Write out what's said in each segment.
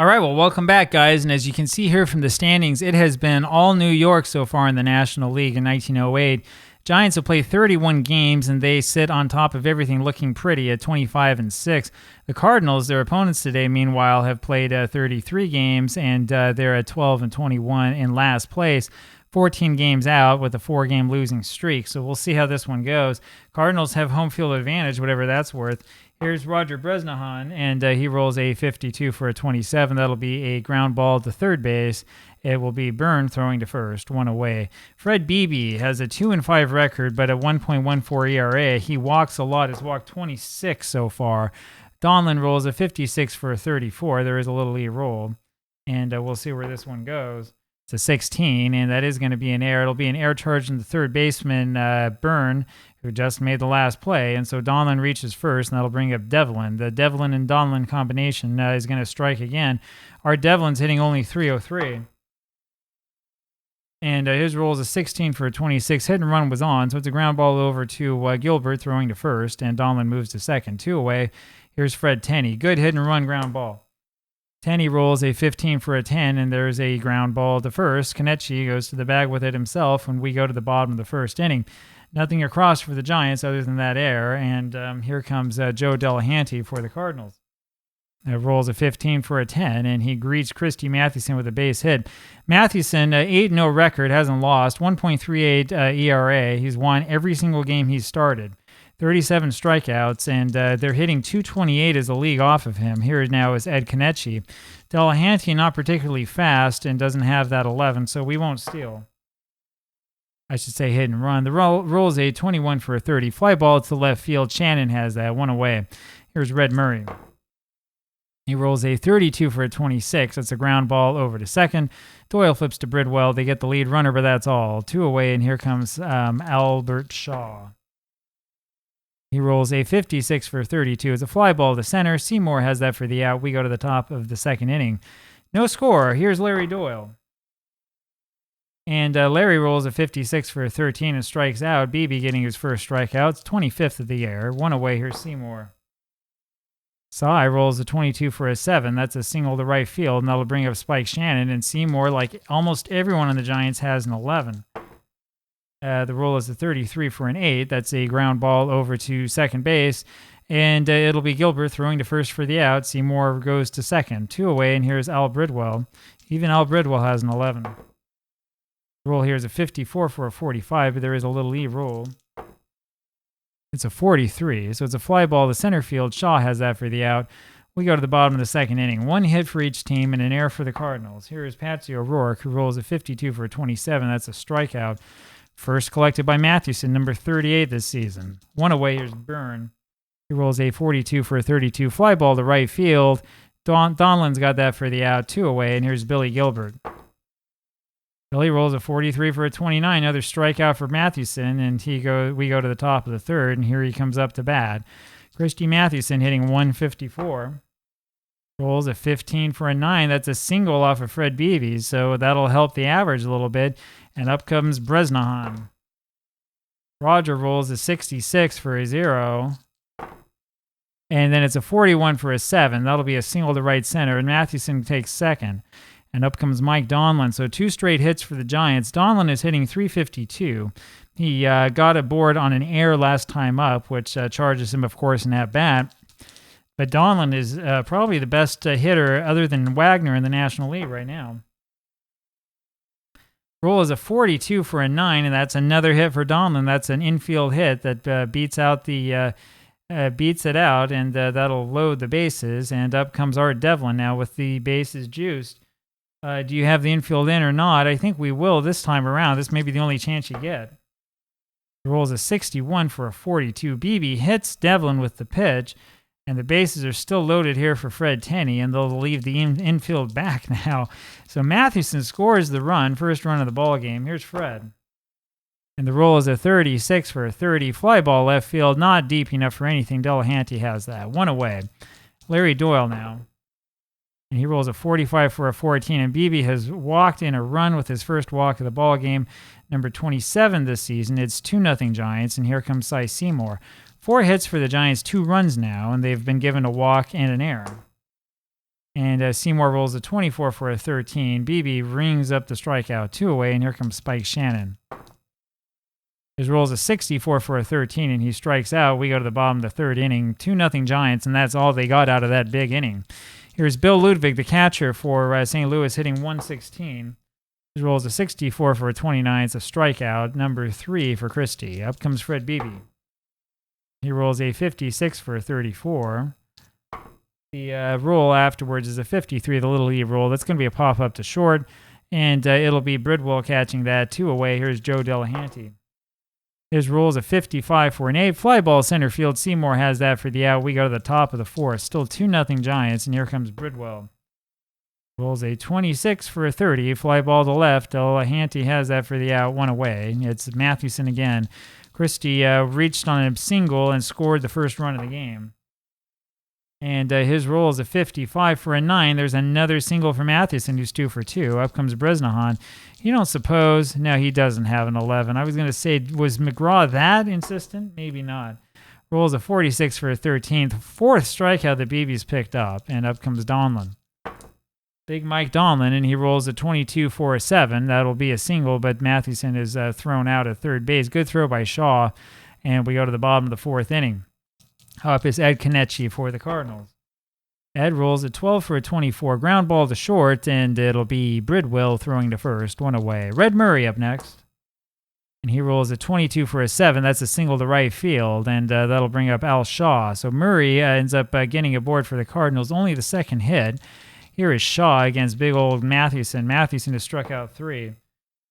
All right, well, welcome back, guys. And as you can see here from the standings, it has been all New York so far in the National League in 1908. Giants have played 31 games, and they sit on top of everything looking pretty at 25-6. The Cardinals, their opponents today, meanwhile, have played 33 games, and they're at 12-21 in last place. 14 games out with a 4-game losing streak. So we'll see how this one goes. Cardinals have home field advantage, whatever that's worth. Here's Roger Bresnahan, and he rolls a 52 for a 27. That'll be a ground ball to third base. It will be Byrne throwing to first, one away. Fred Beebe has a 2-5 record, but a 1.14 ERA. He walks a lot. Has walked 26 so far. Donlin rolls a 56 for a 34. There is a little E-roll, and we'll see where this one goes. It's a 16, and that is going to be an error. It'll be an error charge in the third baseman, Byrne, who just made the last play. And so Donlin reaches first, and that'll bring up Devlin. The Devlin and Donlin combination is going to strike again. Art Devlin's hitting only 303. And his roll is a 16 for a 26. Hit and run was on, so it's a ground ball over to Gilbert throwing to first, and Donlin moves to second. 2 away. Here's Fred Tenney. Good hit and run ground ball. Tenney rolls a 15 for a 10, and there's a ground ball to first. Knechi goes to the bag with it himself when we go to the bottom of the first inning. Nothing across for the Giants other than that error, and here comes Joe Delahanty for the Cardinals. Rolls a 15 for a 10, and he greets Christy Mathewson with a base hit. Mathewson, 8-0 record, hasn't lost, 1.38 ERA. He's won every single game he's started. 37 strikeouts, and they're hitting 228 as a league off of him. Here now is Ed Knechi. Delahanty not particularly fast and doesn't have that 11, so we won't steal. I should say hit and run. The rolls a 21 for a 30. Fly ball to left field. Shannon has that, 1 away. Here's Red Murray. He rolls a 32 for a 26. That's a ground ball over to second. Doyle flips to Bridwell. They get the lead runner, but that's all. 2 away, and here comes Albert Shaw. He rolls a 56 for 32. It's a fly ball to center. Seymour has that for the out. We go to the top of the second inning. No score. Here's Larry Doyle. And Larry rolls a 56 for a 13 and strikes out. Beebe getting his first strikeout. 25th of the year. 1 away. Here's Seymour. Sy rolls a 22 for a 7. That's a single to right field, and that'll bring up Spike Shannon. And Seymour, like almost everyone on the Giants, has an 11. The roll is a 33 for an 8. That's a ground ball over to second base. And it'll be Gilbert throwing to first for the out. Seymour goes to second. 2 away, and here's Al Bridwell. Even Al Bridwell has an 11. The roll here is a 54 for a 45, but there is a little E-roll. It's a 43, so it's a fly ball to center field. Shaw has that for the out. We go to the bottom of the second inning. 1 hit for each team and an error for the Cardinals. Here is Patsy O'Rourke, who rolls a 52 for a 27. That's a strikeout. First collected by Mathewson, number 38 this season. 1 away, here's Byrne. He rolls a 42 for a 32. Fly ball to right field. Donlin's got that for the out. 2 away, and here's Billy Gilbert. Billy rolls a 43 for a 29. Another strikeout for Mathewson, and we go to the top of the third, and here he comes up to bat. Christy Mathewson hitting 154. Rolls a 15 for a 9. That's a single off of Fred Beebe, so that'll help the average a little bit. And up comes Bresnahan. Roger rolls a 66 for a 0. And then it's a 41 for a 7. That'll be a single to right center, and Mathewson takes second. And up comes Mike Donlin. So 2 straight hits for the Giants. Donlin is hitting 352. He got aboard on an error last time up, which charges him, of course, in at bat. But Donlin is probably the best hitter other than Wagner in the National League right now. Roll is a 42 for a 9, and that's another hit for Donlin. That's an infield hit that beats it out, and that'll load the bases. And up comes Art Devlin now with the bases juiced. Do you have the infield in or not? I think we will this time around. This may be the only chance you get. Rolls a 61 for a 42. Beebe hits Devlin with the pitch, and the bases are still loaded here for Fred Tenney, and they'll leave the infield back now. So Mathewson scores the run, first run of the ball game. Here's Fred. And the roll is a 36 for a 30. Fly ball left field, not deep enough for anything. Delahanty has that. 1 away. Larry Doyle now. And he rolls a 45 for a 14. And Beebe has walked in a run with his first walk of the ball game, number 27 this season. It's 2-0 Giants, and here comes Cy Seymour. 4 hits for the Giants, 2 runs now, and they've been given a walk and an error. And Seymour rolls a 24 for a 13. BB rings up the strikeout 2 away, and here comes Spike Shannon. His rolls a 64 for a 13, and he strikes out. We go to the bottom of the third inning, 2-0 Giants, and that's all they got out of that big inning. Here's Bill Ludwig, the catcher for St. Louis, hitting 116. His rolls a 64 for a 29. It's a strikeout, number 3 for Christie. Up comes Fred Beebe. He rolls a 56 for a 34. The roll afterwards is a 53, the little lead roll. That's going to be a pop-up to short, and it'll be Bridwell catching that 2 away. Here's Joe Delahanty. His roll is a 55 for an 8. Fly ball center field. Seymour has that for the out. We go to the top of the 4th. Still 2-0 Giants, and here comes Bridwell. Rolls a 26 for a 30. Fly ball to left. Delahanty has that for the out. 1 away. It's Mathewson again. Christie reached on a single and scored the first run of the game. And his roll is a 55 for a 9. There's another single for Mathewson, who's 2 for 2. Up comes Bresnahan. You don't suppose... No, he doesn't have an 11. I was going to say, was McGraw that insistent? Maybe not. Rolls a 46 for a 13th. 4th strikeout that Beebe's picked up. And up comes Donlin. Big Mike Donlin, and he rolls a 22 for a 7. That'll be a single, but Mathewson is thrown out at third base. Good throw by Shaw. And we go to the bottom of the 4th inning. Up is Ed Knechi for the Cardinals. Ed rolls a 12 for a 24. Ground ball to short, and it'll be Bridwell throwing to first. 1 away. Red Murray up next. And he rolls a 22 for a 7. That's a single to right field, and that'll bring up Al Shaw. So Murray ends up getting aboard for the Cardinals. Only the 2nd hit. Here is Shaw against big old Mathewson. Mathewson has struck out 3.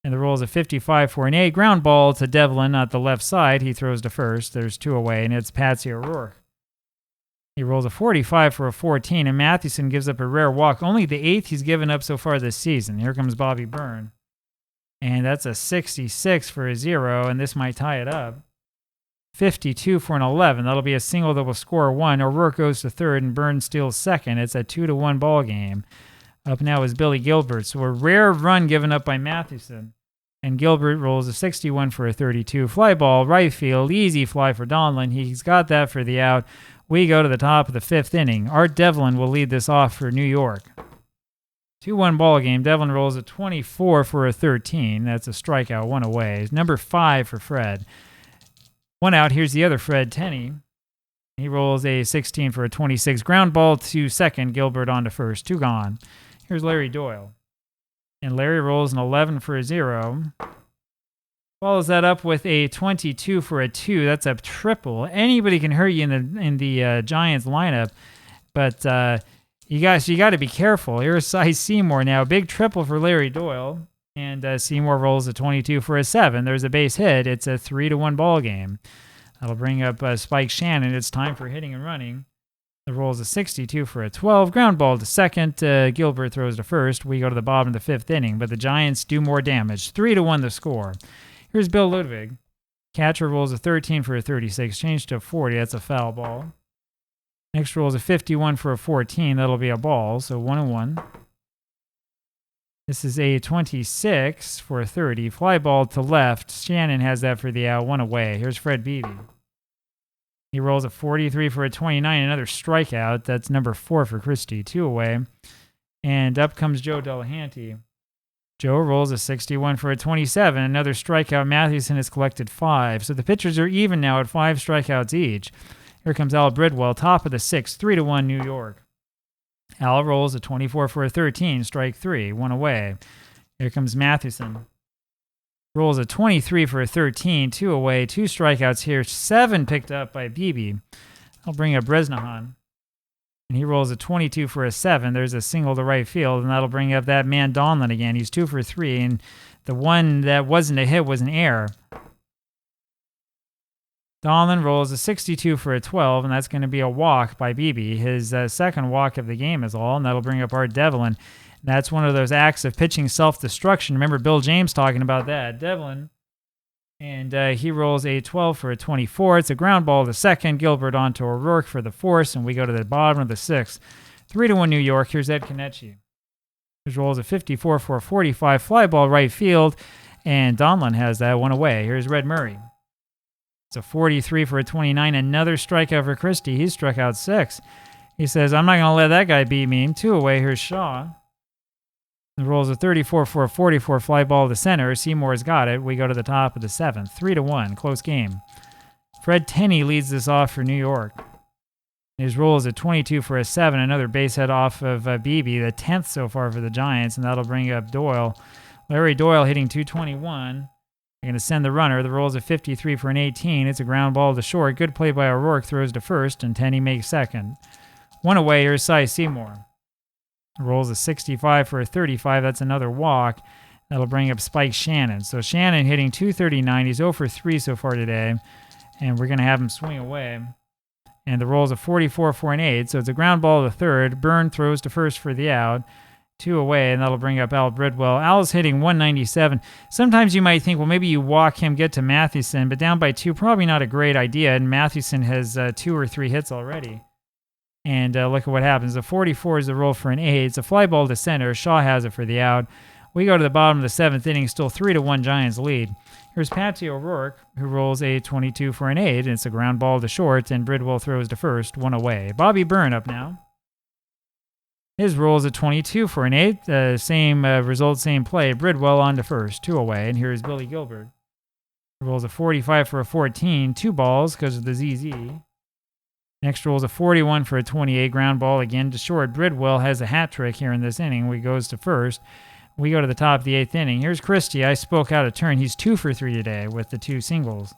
And the roll is a 55 for an 8. Ground ball to Devlin at the left side. He throws to first. There's 2 away, and it's Patsy O'Rourke. He rolls a 45 for a 14, and Mathewson gives up a rare walk. Only the 8th he's given up so far this season. Here comes Bobby Byrne. And that's a 66 for a 0, and this might tie it up. 52 for an 11. That'll be a single that will score 1. O'Rourke goes to third, and Byrne steals second. It's a 2-1 ball game. Up now is Billy Gilbert. So a rare run given up by Mathewson. And Gilbert rolls a 61 for a 32. Fly ball, right field, easy fly for Donlin. He's got that for the out. We go to the top of the 5th inning. Art Devlin will lead this off for New York. 2-1 ball game. Devlin rolls a 24 for a 13. That's a strikeout, 1 away. Number 5 for Fred. 1 out. Here's the other Fred, Tenney. He rolls a 16 for a 26. Ground ball to second. Gilbert on to first. 2 gone. Here's Larry Doyle. And Larry rolls an 11 for a 0. Follows that up with a 22 for a 2. That's a triple. Anybody can hurt you in the Giants lineup, but you got to be careful. Here's Cy Seymour now. Big triple for Larry Doyle, and Seymour rolls a 22 for a 7. There's a base hit. It's a 3-1 ball game. That'll bring up Spike Shannon. It's time for hitting and running. The roll is a 62 for a 12. Ground ball to second. Gilbert throws to first. We go to the bottom of the 5th inning, but the Giants do more damage. 3-1 the score. Here's Bill Ludwig. Catcher rolls a 13 for a 36. Change to a 40. That's a foul ball. Next roll is a 51 for a 14. That'll be a ball, so 1-1. This is a 26 for a 30. Fly ball to left. Shannon has that for the out. 1 away. Here's Fred Beebe. He rolls a 43 for a 29. Another strikeout. That's number 4 for Christie. 2 away. And up comes Joe Delahanty. Joe rolls a 61 for a 27. Another strikeout. Mathewson has collected 5. So the pitchers are even now at 5 strikeouts each. Here comes Al Bridwell, top of the 6th, 3-1 New York. Al rolls a 24 for a 13, strike 3, 1 away. Here comes Mathewson. Rolls a 23 for a 13, 2 away, 2 strikeouts here, 7 picked up by Beebe. I'll bring up Bresnahan. And he rolls a 22 for a 7. There's a single to right field, and that'll bring up that man Donlin again. He's 2 for 3, and the one that wasn't a hit was an error. Donlin rolls a 62 for a 12, and that's going to be a walk by Beebe. His second walk of the game is all, and that'll bring up Art Devlin. That's one of those acts of pitching self-destruction. Remember Bill James talking about that. Devlin, and he rolls a 12 for a 24. It's a ground ball to second. Gilbert onto O'Rourke for the force, and we go to the bottom of the 6th. 3-1 New York. Here's Ed Knechi. His rolls a 54 for a 45. Fly ball right field, and Donlin has that 1 away. Here's Red Murray. It's a 43 for a 29. Another strikeout for Christie. He's struck out 6. He says, I'm not going to let that guy beat me. 2 away. Here's Shaw. The rolls a 34 for a 44 fly ball to center. Seymour's got it. We go to the top of the 7th. 3-1. Close game. Fred Tenney leads this off for New York. His roll is a 22 for a 7. Another base hit off of Beebe, the 10th so far for the Giants, and that'll bring up Doyle. Larry Doyle hitting 221. They're going to send the runner. The roll is a 53 for an 18. It's a ground ball to short. Good play by O'Rourke. Throws to first, and Tenney makes second. 1 away. Here's Cy Seymour. The roll is a 65 for a 35. That's another walk. That'll bring up Spike Shannon. So Shannon hitting 239. He's 0 for 3 so far today, and we're going to have him swing away. And the roll is a 44 for an 8. So it's a ground ball to third. Byrne throws to first for the out. 2 away, and that'll bring up Al Bridwell. Al's hitting 197. Sometimes you might think, well, maybe you walk him, get to Mathewson, but down by 2, probably not a great idea. And Mathewson has 2 or 3 hits already. And look at what happens. The 44 is the roll for an 8. It's a fly ball to center. Shaw has it for the out. We go to the bottom of the 7th inning, still 3-1 Giants lead. Here's Patsy O'Rourke, who rolls a 22 for an 8, and it's a ground ball to short, and Bridwell throws to first, 1 away. Bobby Byrne up now. His roll is a 22 for an 8. Same result, same play. Bridwell on to first, 2 away. And here's Billy Gilbert. He rolls a 45 for a 14. 2 balls because of the ZZ. Next roll is a 41 for a 28. Ground ball again to short. Bridwell has a hat trick here in this inning. We goes to first. We go to the top of the 8th inning. Here's Christie. I spoke out of turn. He's 2 for 3 today with the 2 singles.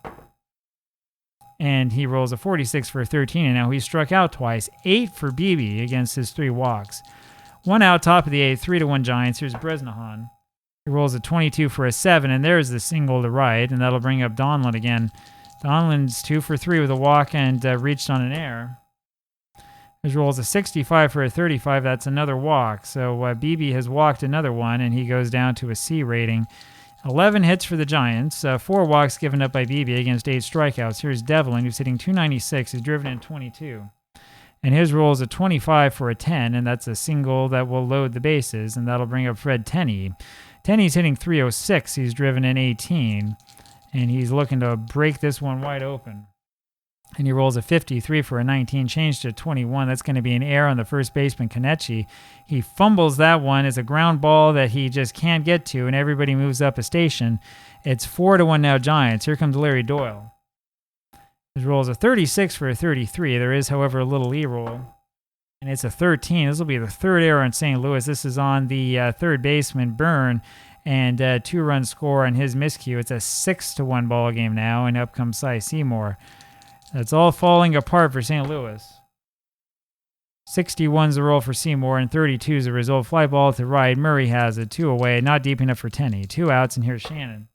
And he rolls a 46 for a 13, and now he's struck out twice. 8 for Beebe against his 3 walks. 1 out, top of the 8th, 3-1 Giants. Here's Bresnahan. He rolls a 22 for a 7, and there's the single to right, and that'll bring up Donlin again. Donlin's 2 for 3 with a walk and reached on an error. His roll is a 65 for a 35. That's another walk. So Beebe has walked another one, and he goes down to a C rating. 11 hits for the Giants, 4 walks given up by Beebe against 8 strikeouts. Here's Devlin, who's hitting 296. He's driven in 22. And his roll is a 25 for a 10, and that's a single that will load the bases, and that'll bring up Fred Tenney. Tenney's hitting 306. He's driven in 18, and he's looking to break this one wide open. And he rolls a 53 for a 19, changed to 21. That's going to be an error on the first baseman, Knechi. He fumbles that one. It's a ground ball that he just can't get to, and everybody moves up a station. It's 4-1 now Giants. Here comes Larry Doyle. His roll is a 36 for a 33. There is, however, a little E-roll, and it's a 13. This will be the 3rd error in St. Louis. This is on the 3rd baseman, Byrne, and 2-run score on his miscue. It's a 6-1 ball game now, and up comes Cy Seymour. That's all falling apart for St. Louis. 61's the roll for Seymour, and 32's the result. Fly ball to right. Murray has it. 2 away. Not deep enough for Tenney. 2 outs, and here's Shannon.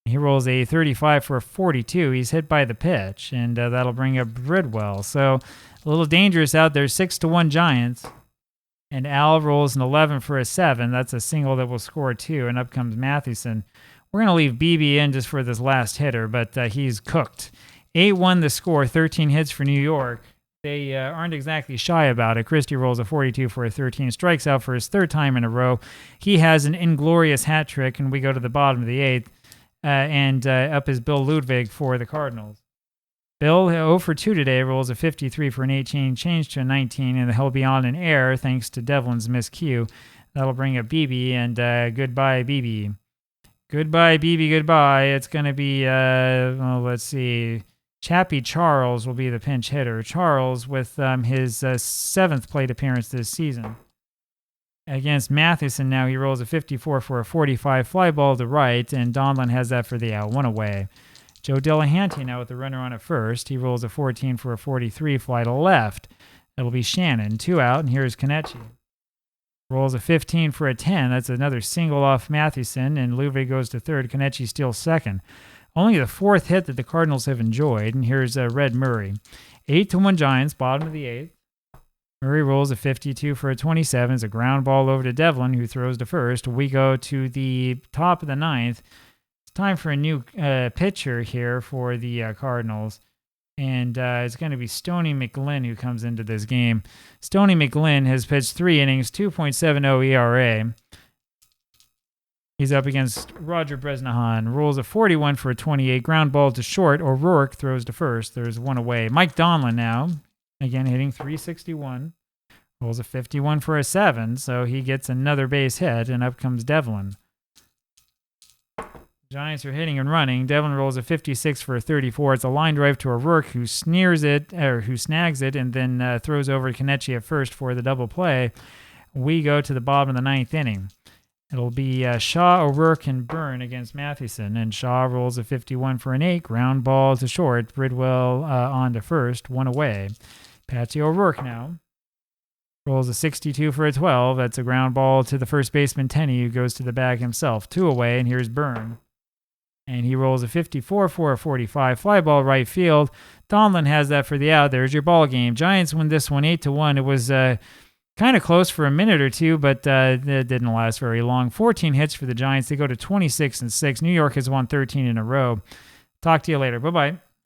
He rolls a 35 for a 42. He's hit by the pitch, and that'll bring up Bridwell. So a little dangerous out there. 6-1 Giants. And Al rolls an 11 for a 7. That's a single that will score 2, and up comes Mathewson. We're going to leave Beebe in just for this last hitter, but he's cooked. 8-1 the score, 13 hits for New York. They aren't exactly shy about it. Christie rolls a 42 for a 13, strikes out for his 3rd time in a row. He has an inglorious hat trick, and we go to the bottom of the 8th, and up is Bill Ludwig for the Cardinals. Bill, 0 for 2 today, rolls a 53 for an 18, changed to a 19, and he'll be on an error thanks to Devlin's miscue. That'll bring up Beebe, and goodbye, Beebe. Goodbye, Beebe, goodbye. It's going to be, let's see. Chappie Charles will be the pinch hitter. Charles with his 7th plate appearance this season. Against Mathewson now, he rolls a 54 for a 45, fly ball to right, and Donlin has that for the out, 1 away. Joe Delahanty now with the runner on at first. He rolls a 14 for a 43, fly to left. That'll be Shannon, 2 out, and here's Knechi. Rolls a 15 for a 10. That's another single off Mathewson, and Ludwig goes to 3rd. Knechi steals 2nd. Only the 4th hit that the Cardinals have enjoyed, and here's Red Murray. 8-1 Giants, bottom of the 8th. Murray rolls a 52 for a 27. It's a ground ball over to Devlin, who throws to first. We go to the top of the 9th. It's time for a new pitcher here for the Cardinals, and it's going to be Stoney McGlynn who comes into this game. Stoney McGlynn has pitched 3 innings, 2.70 ERA. He's up against Roger Bresnahan. Rolls a 41 for a 28. Ground ball to short. O'Rourke throws to first. There's 1 away. Mike Donlin now. Again, hitting 361. Rolls a 51 for a 7, so he gets another base hit, and up comes Devlin. Giants are hitting and running. Devlin rolls a 56 for a 34. It's a line drive to O'Rourke, who snags it, and then throws over to Kenichi at first for the double play. We go to the bottom of the 9th inning. It'll be Shaw, O'Rourke, and Byrne against Mathewson, and Shaw rolls a 51 for an 8. Ground ball to short. Bridwell on to first, 1 away. Patsy O'Rourke now rolls a 62 for a 12. That's a ground ball to the first baseman, Tenney, who goes to the bag himself. 2 away, and here's Byrne. And he rolls a 54 for a 45. Fly ball right field. Donlin has that for the out. There's your ball game. Giants win this one 8-1. It was kind of close for a minute or two, but it didn't last very long. 14 hits for the Giants. They go to 26-6. New York has won 13 in a row. Talk to you later. Bye-bye.